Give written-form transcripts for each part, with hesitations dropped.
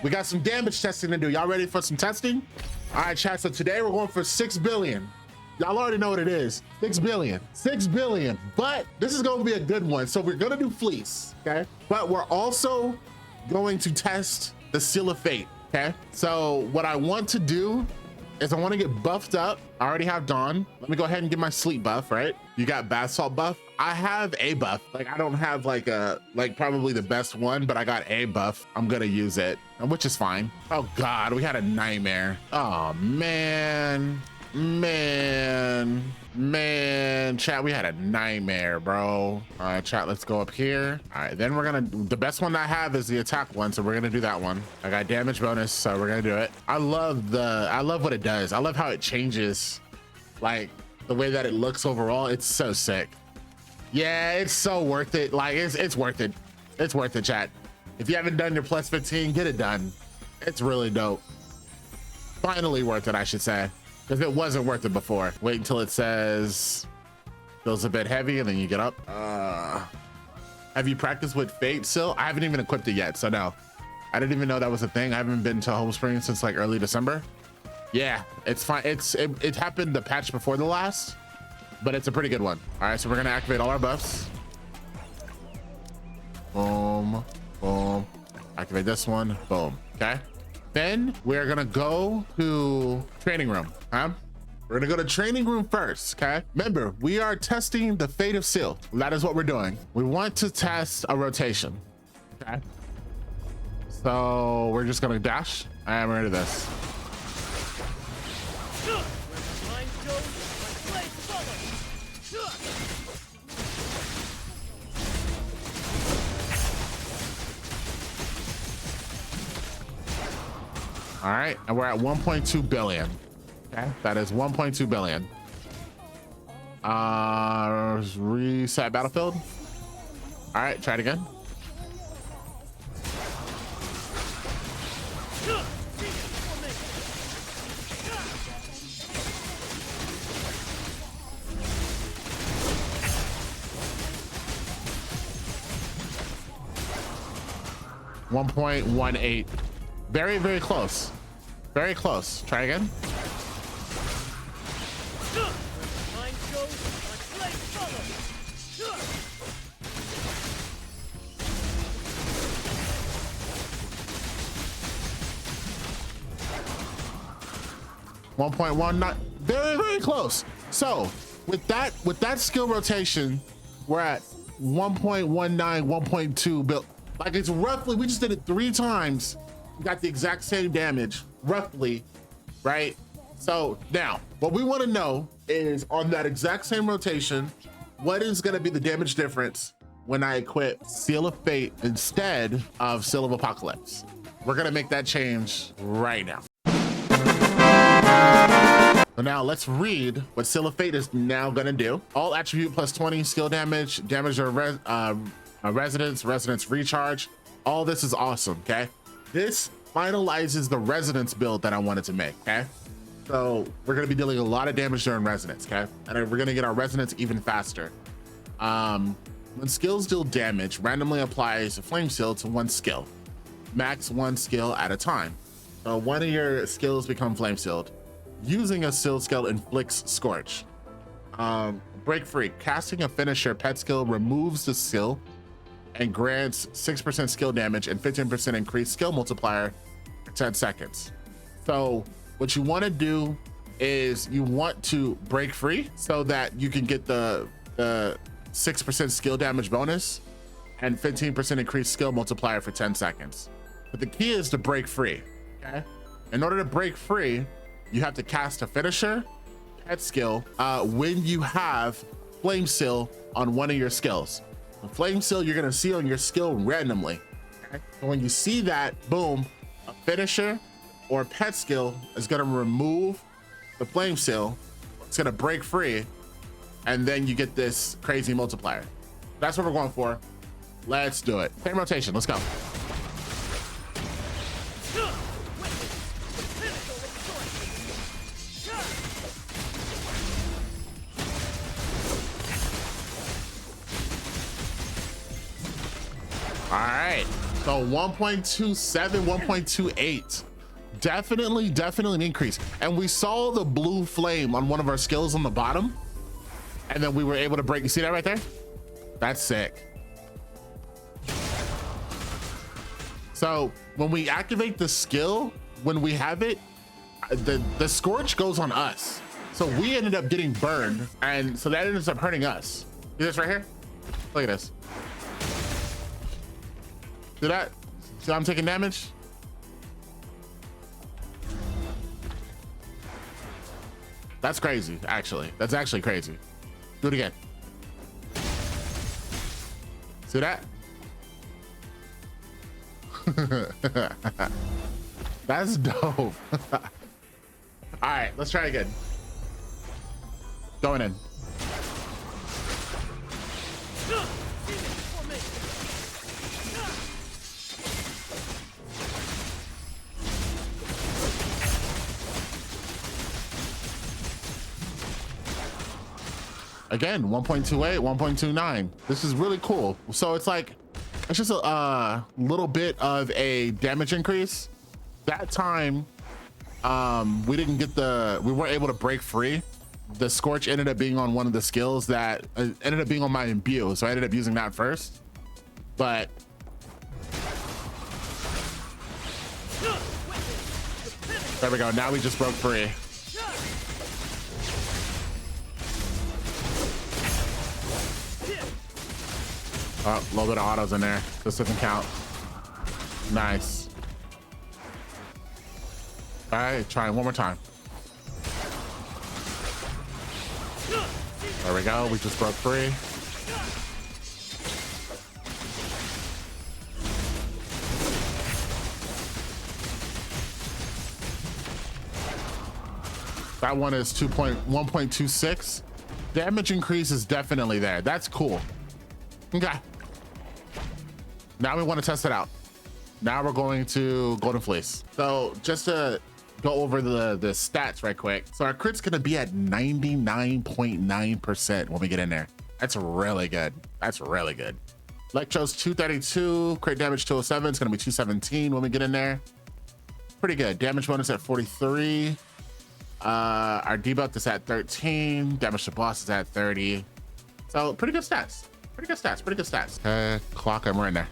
We got some damage testing to do. Y'all ready for some testing? All right, chat. So today we're going for 6 billion. Y'all already know what it is. 6 billion. 6 billion. But this is going to be a good one. So we're going to do fleece, okay? But we're also going to test the Seal of Fate, okay? So what I want to do is I want to get buffed up. I already have Dawn. Let me go ahead and get my sleep buff, right? You got bath salt buff. I have a buff. Like, I don't have like probably the best one, but I got a buff. I'm gonna use it, which is fine. Oh God, we had a nightmare. Oh man, chat, we had a nightmare, bro. All right, chat, let's go up here. All right, then we're gonna, the best one I have is the attack one, so we're gonna do that one. I got damage bonus, so we're gonna do it. I love what it does. I love how it changes, like the way that it looks overall. It's so sick. Yeah, it's so worth it. Like, it's worth it. It's worth it, chat. If you haven't done your plus 15, get it done. It's really dope. Finally worth it, I should say, because it wasn't worth it before. Wait until it says feels a bit heavy, and then you get up. Have you practiced with Fate still? I haven't even equipped it yet, so no. I didn't even know that was a thing. I haven't been to Home Springs since like early December. Yeah, it's fine. It happened the patch before the last, but it's a pretty good one. All right, so we're gonna activate all our buffs. Boom, boom. Activate this one, boom, okay? Then we're gonna go to training room, huh? We're gonna go to training room first, okay? Remember, we are testing the Fate of Seal. That is what we're doing. We want to test a rotation, okay? So we're just gonna dash, and we're into this. All right, and we're at 1.2 billion. Okay, that is 1.2 billion. Reset battlefield. All right, try it again. $1.18. Very, very close. Very close. Try again. $1.19. Very, very close. So with that skill rotation, we're at 1.19, 1.2 bill. Like, it's roughly, we just did it 3 times. We got the exact same damage, roughly, right? So now, what we want to know is on that exact same rotation, what is going to be the damage difference when I equip Seal of Fate instead of Seal of Apocalypse? We're going to make that change right now. So now let's read what Seal of Fate is now going to do. All attribute plus 20 skill damage, damage or resonance recharge. All this is awesome, okay? This finalizes the resonance build that I wanted to make, okay? So we're gonna be dealing a lot of damage during resonance, okay? And we're gonna get our resonance even faster. When skills deal damage, randomly applies a flame seal to one skill. Max 1 skill at a time. So one of your skills become flame sealed. Using a seal skill inflicts scorch. Break free. Casting a finisher pet skill removes the skill and grants 6% skill damage and 15% increased skill multiplier for 10 seconds. So what you want to do is you want to break free so that you can get the 6% skill damage bonus and 15% increased skill multiplier for 10 seconds. But the key is to break free, okay? In order to break free, you have to cast a finisher pet skill when you have flame seal on one of your skills. The flame seal you're gonna see on your skill randomly. Okay? And when you see that, boom, a finisher or pet skill is gonna remove the flame seal. It's gonna break free, and then you get this crazy multiplier. That's what we're going for. Let's do it. Same rotation. Let's go. All right, So 1.27, 1.28. Definitely an increase. And we saw the blue flame on one of our skills on the bottom. And then we were able to break. You see that right there? That's sick. So when we activate the skill, when we have it, the scorch goes on us. So we ended up getting burned. And so that ends up hurting us. See this right here? Look at this. See that? See I'm taking damage? That's crazy, actually. That's actually crazy. Do it again. See that? That's dope. All right, let's try again. Going in. Again, 1.28, 1.29. This is really cool. So it's like, it's just a little bit of a damage increase. That time, we weren't able to break free. The scorch ended up being on one of the skills that ended up being on my imbue. So I ended up using that first, but there we go. Now we just broke free. Oh, a little bit of autos in there. This doesn't count. Nice. All right, try it one more time. There we go. We just broke free. That one is 1.26. Damage increase is definitely there. That's cool. Okay. Now we want to test it out. Now we're going to Golden Fleece. So just to go over the stats right quick. So our crit's gonna be at 99.9% when we get in there. That's really good. That's really good. Electro's 232, crit damage 207. It's gonna be 217 when we get in there. Pretty good. Damage bonus at 43. Our debuff is at 13. Damage to boss is at 30. So pretty good stats. Pretty good stats. Pretty good stats. Clock, I'm right there.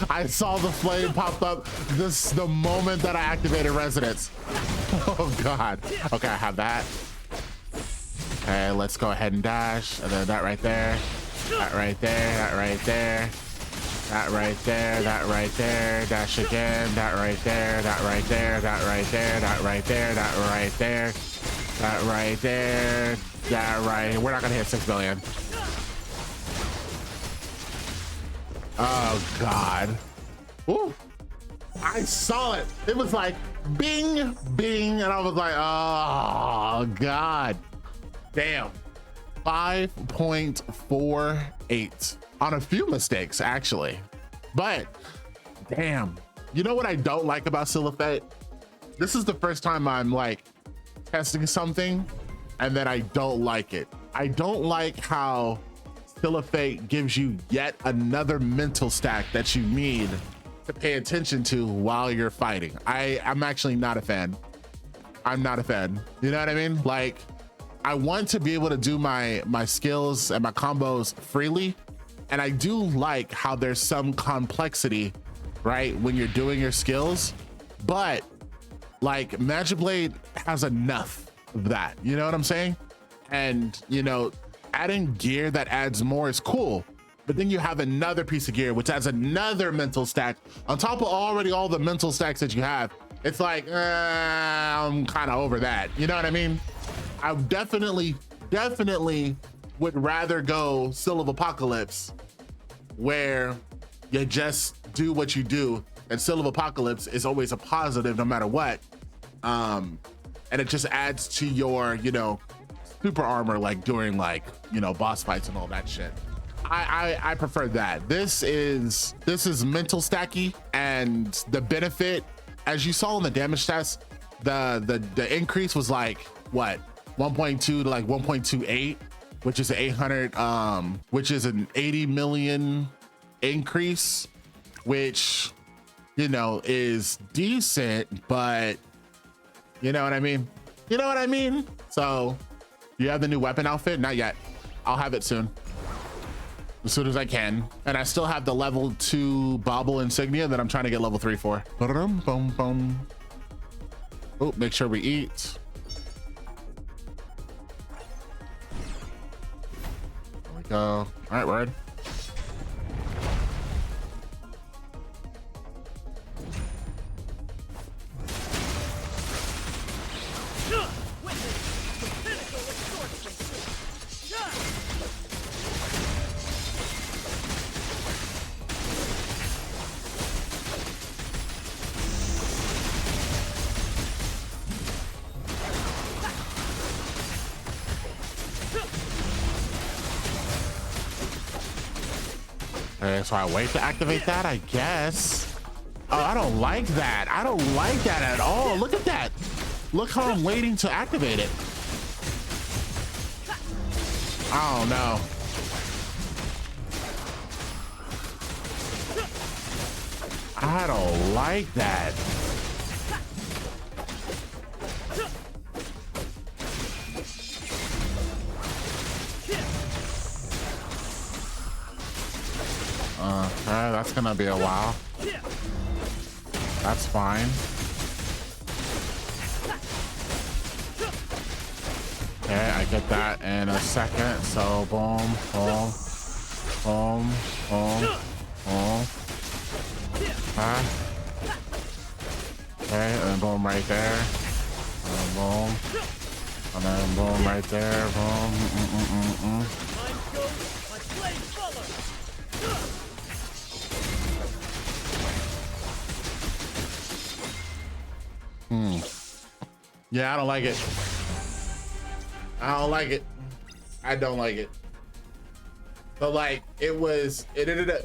I saw the flame pop up the moment that I activated resonance. Oh god. Okay, I have that. Okay, let's go ahead and dash. And then that right there. That right there. That right there. That right there. That right there. Dash again. That right there. That right there. That right there. That right there. That right there. That right there. That right. We're not gonna hit 6 billion. Oh god. Ooh. I saw it. It was like bing, bing, and I was like, oh god. Damn. 5.48 on a few mistakes actually. But damn. You know what I don't like about Silhouette? This is the first time I'm like testing something and then I don't like it. I don't like how Silhouette gives you yet another mental stack that you need to pay attention to while you're fighting. I'm actually not a fan. I'm not a fan. You know what I mean? Like, I want to be able to do my skills and my combos freely. And I do like how there's some complexity, right, when you're doing your skills, but like Magic Blade has enough of that, you know what I'm saying? And you know, adding gear that adds more is cool, but then you have another piece of gear which adds another mental stack on top of already all the mental stacks that you have. It's like, I'm kind of over that, you know what I mean? I definitely would rather go Seal of Apocalypse, where you just do what you do, and Seal of Apocalypse is always a positive no matter what. And it just adds to your, you know, super armor, like during like, you know, boss fights and all that shit. I prefer that. This is mental stacky, and the benefit, as you saw in the damage test, the increase was like what, 1.2 to like 1.28, which is 800, which is an 80 million increase, which, you know, is decent, but you know what I mean? You know what I mean? So you have the new weapon outfit? Not yet. I'll have it soon. As soon as I can. And I still have the level 2 bauble insignia that I'm trying to get level 3 for. Oh, make sure we eat. There we go. All right, word. Okay, so I wait to activate that, I guess. Oh, I don't like that. I don't like that at all. Look at that. Look how I'm waiting to activate it. Oh no. I don't like that. Okay, that's gonna be a while. That's fine. Okay, I get that in a second. So boom, boom, boom, boom, boom. Okay. Okay, and then boom right there. And boom. And then boom right there. Boom. Yeah, I don't like it. I don't like it. I don't like it. But like, it ended up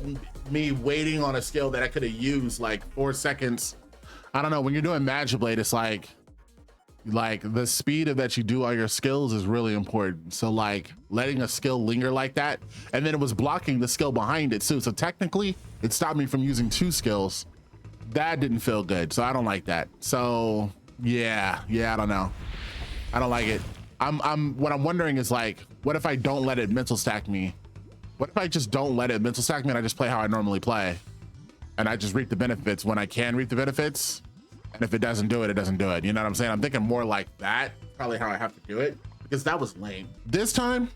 me waiting on a skill that I could have used like 4 seconds. I don't know, when you're doing Magic Blade, it's like the speed of that you do all your skills is really important. So like letting a skill linger like that, and then it was blocking the skill behind it too. So technically it stopped me from using 2 skills. That didn't feel good. So I don't like that. So yeah, I don't know. I don't like it. What I'm wondering is like, what if I don't let it mental stack me? What if I just don't let it mental stack me and I just play how I normally play? And I just reap the benefits when I can reap the benefits. And if it doesn't do it, it doesn't do it. You know what I'm saying? I'm thinking more like that. Probably how I have to do it, because that was lame. This time,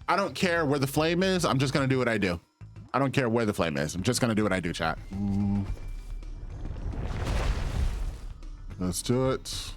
I don't care where the flame is. I'm just gonna do what I do. I don't care where the flame is. I'm just gonna do what I do, chat. Let's do it.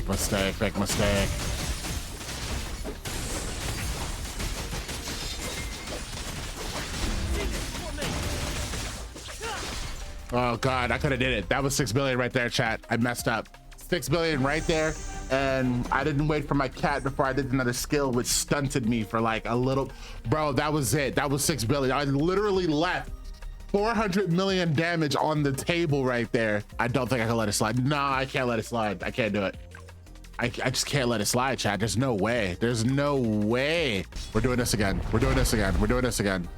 Big mistake, big mistake. Oh God, I could have did it. That was 6 billion right there, chat. I messed up. 6 billion right there. And I didn't wait for my cat before I did another skill, which stunted me for like a little, bro, that was it. That was 6 billion. I literally left 400 million damage on the table right there. I don't think I can let it slide. No, I can't let it slide. I can't do it. I just can't let it slide, chat. There's no way. There's no way. We're doing this again. We're doing this again. We're doing this again.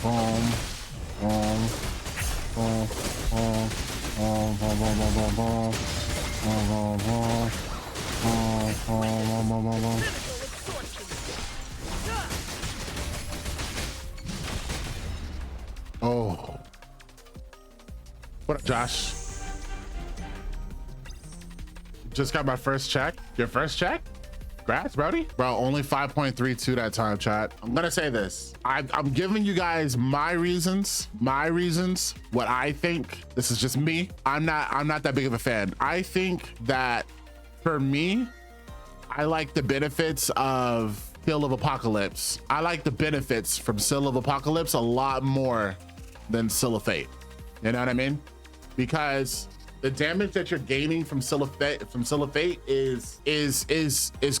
Boom, boom, boom, boom, boom, boom, boom, boom, boom, boom, boom, boom, boom, boom, boom, boom. Oh, what up, Josh? Just got my first check. Your first check? Congrats, Brody. Bro, only 5.32 that time, chat. I'm gonna say this. I'm giving you guys my reasons, what I think. This is just me. I'm not that big of a fan. I think that for me, I like the benefits of Seal of Apocalypse. I like the benefits from Seal of Apocalypse a lot more than Seal of Fate. You know what I mean? Because the damage that you're gaining from Seal of Fate is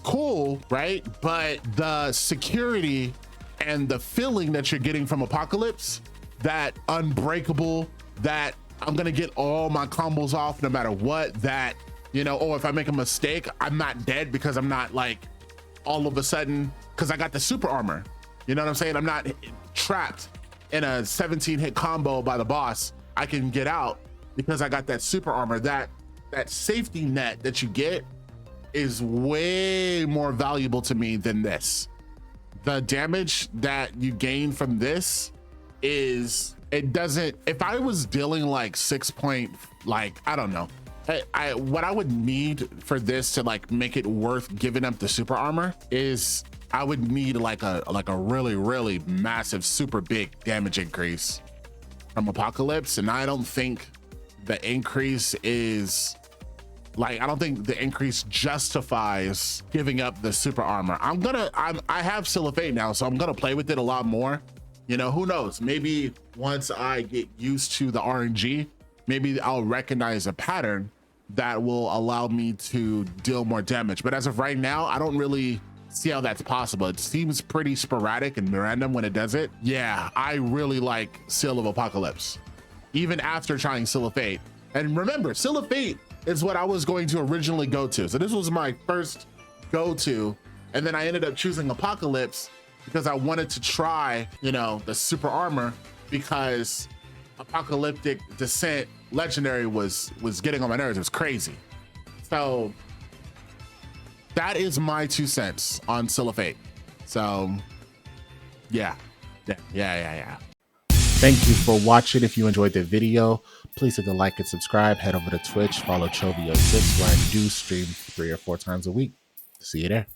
cool, right? But the security and the feeling that you're getting from Apocalypse, that unbreakable, that I'm gonna get all my combos off no matter what, that, you know, or if I make a mistake, I'm not dead because I'm not like all of a sudden, because I got the super armor. You know what I'm saying? I'm not trapped in a 17 hit combo by the boss. I can get out because I got that super armor. That safety net that you get is way more valuable to me than this. The damage that you gain from this is, it doesn't, if I was dealing like 6 point, like, I don't know, what I would need for this to like make it worth giving up the super armor is I would need like a really massive, super big damage increase from Apocalypse. And I don't think the increase is like, I don't think the increase justifies giving up the super armor. I have Seal of Fate now, so I'm gonna play with it a lot more. You know, who knows? Maybe once I get used to the RNG, maybe I'll recognize a pattern that will allow me to deal more damage. But as of right now, I don't really see how that's possible. It seems pretty sporadic and random when it does it. Yeah, I really like Seal of Apocalypse, even after trying Seal of Fate. And remember, Seal of Fate is what I was going to originally go to. So this was my first go-to. And then I ended up choosing Apocalypse because I wanted to try, you know, the super armor, because Apocalyptic Descent Legendary was getting on my nerves. It was crazy. So that is my 2 cents on Seal of Fate. So yeah. Thank you for watching. If you enjoyed the video, please hit the like and subscribe. Head over to Twitch, follow Chovio6, where I do stream 3 or 4 times a week. See you there.